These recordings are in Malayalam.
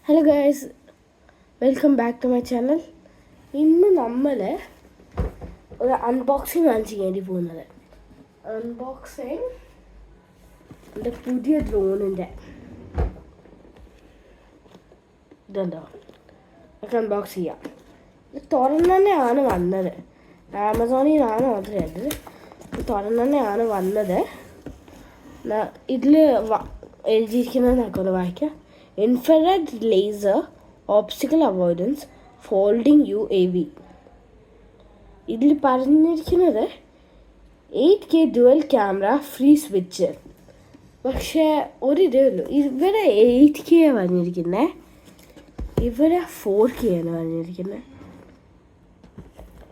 Hello guys, welcome back to my channel. ഇന്ന് നമ്മൾ ഒരു അൺബോക്സിങ് ആണ് ചെയ്യേണ്ടി പോകുന്നത്. അൺബോക്സിങ് എൻ്റെ പുതിയ ഡ്രോണിൻ്റെ ഇതുണ്ടോ, ഒക്കെ അൺബോക്സ് ചെയ്യാം. ഇത് തുറന്നു തന്നെയാണ് വന്നത്. ആമസോണിൽ നിന്നാണ് ഓർഡർ ചെയ്തത്. തുറന്നു തന്നെയാണ് വന്നത്. ഇതിൽ എഴുതിയിരിക്കുന്നത് നമുക്കൊന്ന് വായിക്കാം. Infrared laser obstacle avoidance folding UAV. ഇതിൽ പറഞ്ഞിരിക്കുന്നത് 8K dual camera free switch. പക്ഷേ ഒരിതേ ഉള്ളൂ, ഇവിടെ 8K പറഞ്ഞിരിക്കുന്നത്, ഇവിടെ 4K ആണ് പറഞ്ഞിരിക്കുന്നത്.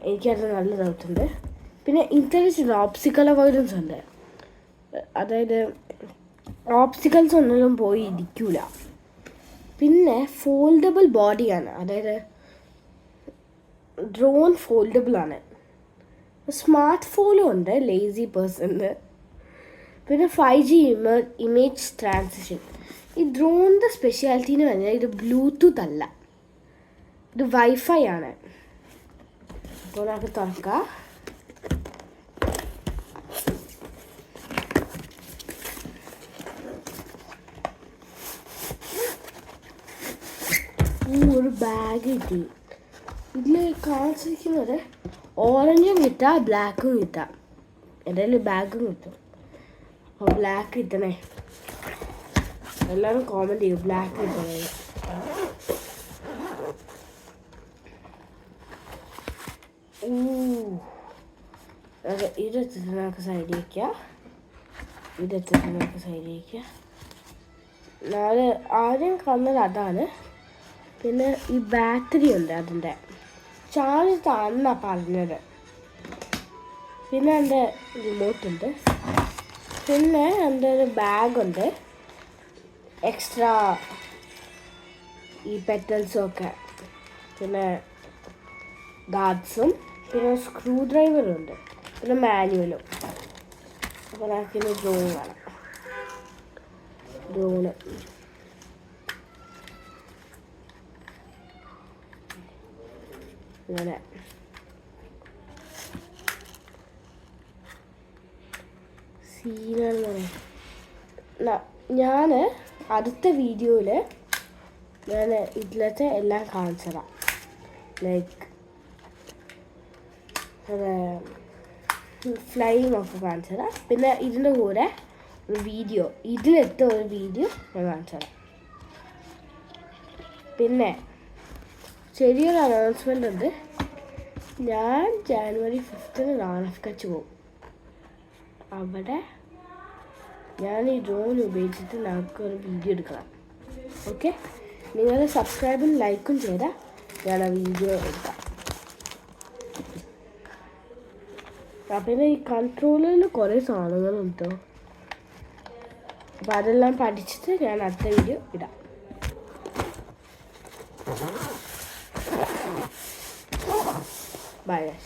എനിക്കത് നല്ല ഡൗട്ടുണ്ട്. പിന്നെ ഇൻറ്റലിജൻ്റ് ഓബ്സ്റ്റിക്കൽ അവോയ്ഡൻസ് ഉണ്ട്. അതായത് ഓബ്സ്റ്റിക്കൽസ് ഒന്നും പോയി ഇരിക്കില്ല. പിന്നെ ഫോൾഡബിൾ ബോഡിയാണ്, അതായത് ഡ്രോൺ ഫോൾഡബിൾ ആണ്. സ്മാർട്ട് ഫോണും ഉണ്ട് ലേസി പേഴ്സണിന്. പിന്നെ 5G ഇമേജ് ട്രാൻസിഷൻ. ഈ ഡ്രോണിൻ്റെ സ്പെഷ്യാലിറ്റി എന്ന് പറഞ്ഞാൽ ഇത് ബ്ലൂടൂത്ത് അല്ല, ഇത് വൈഫൈ ആണ്. അപ്പോൾ നമുക്ക് തുറക്കാം. ഒരു ബാഗ് കിട്ടി. ഇതിൽ കാണിച്ചിരിക്കുന്നത് ഓറഞ്ചും കിട്ടാം, ബ്ലാക്കും കിട്ടാം. എൻ്റെ കയ്യിൽ ബാഗും കിട്ടും. അപ്പോൾ ബ്ലാക്ക് കിട്ടണേ. എല്ലാവരും കോമൻറ്റ് ചെയ്യും ബ്ലാക്ക് കിട്ടണേ. ഇതെടുത്തിട്ട് നമുക്ക് സൈഡിൽ വയ്ക്കാം. ഇതെടുത്തിട്ട് നമുക്ക് സൈഡിൽ വയ്ക്കാം. ആദ്യം കാണുന്നത് അതാണ്. പിന്നെ ഈ ബാറ്ററി ഉണ്ട്, അതിൻ്റെ ചാർജ് താന്നാണ് പറഞ്ഞത്. പിന്നെ എൻ്റെ റിമോട്ടുണ്ട്. പിന്നെ എൻ്റെ ഒരു ബാഗുണ്ട്, എക്സ്ട്രാ ഈ പെറ്റൽസും ഒക്കെ. പിന്നെ ഗാർഡ്സും, പിന്നെ സ്ക്രൂ ഡ്രൈവറുണ്ട്, പിന്നെ മാനുവലും. അപ്പോൾ നമുക്കിന്ന് ഡ്രോൺ വേണം. ഡ്രോണ് ഇങ്ങനെ സീനാണെന്ന് പറയാം. ഞാൻ അടുത്ത വീഡിയോയിൽ ഞാൻ ഇതിലത്തെ എല്ലാം കാണിച്ചതാണ്. ലൈക്ക് ഫ്ലൈയിങ് ഒക്കെ കാണിച്ചതാണ്. പിന്നെ ഇതിൻ്റെ കൂടെ ഒരു വീഡിയോ, ഇതിലെത്ത ഒരു വീഡിയോ ഞാൻ കാണിച്ചതാണ്. പിന്നെ ചെറിയൊരു അനൗൺസ്മെൻ്റ് ഉണ്ട്. ഞാൻ ജാനുവരി 5 റാണഫ്കച്ച് പോകും. അവിടെ ഞാൻ ഈ ഡ്രോൺ ഉപയോഗിച്ചിട്ട് നമുക്കൊരു വീഡിയോ എടുക്കണം. ഓക്കെ, നിങ്ങൾ സബ്സ്ക്രൈബും ലൈക്കും ചെയ്താൽ ഞാൻ ആ വീഡിയോ എടുക്കാം. പിന്നെ ഈ കൺട്രോളിൽ കുറേ സാധനങ്ങളുണ്ടോ, അപ്പോൾ അതെല്ലാം പഠിച്ചിട്ട് ഞാൻ അടുത്ത വീഡിയോ ഇടാം. Bye guys.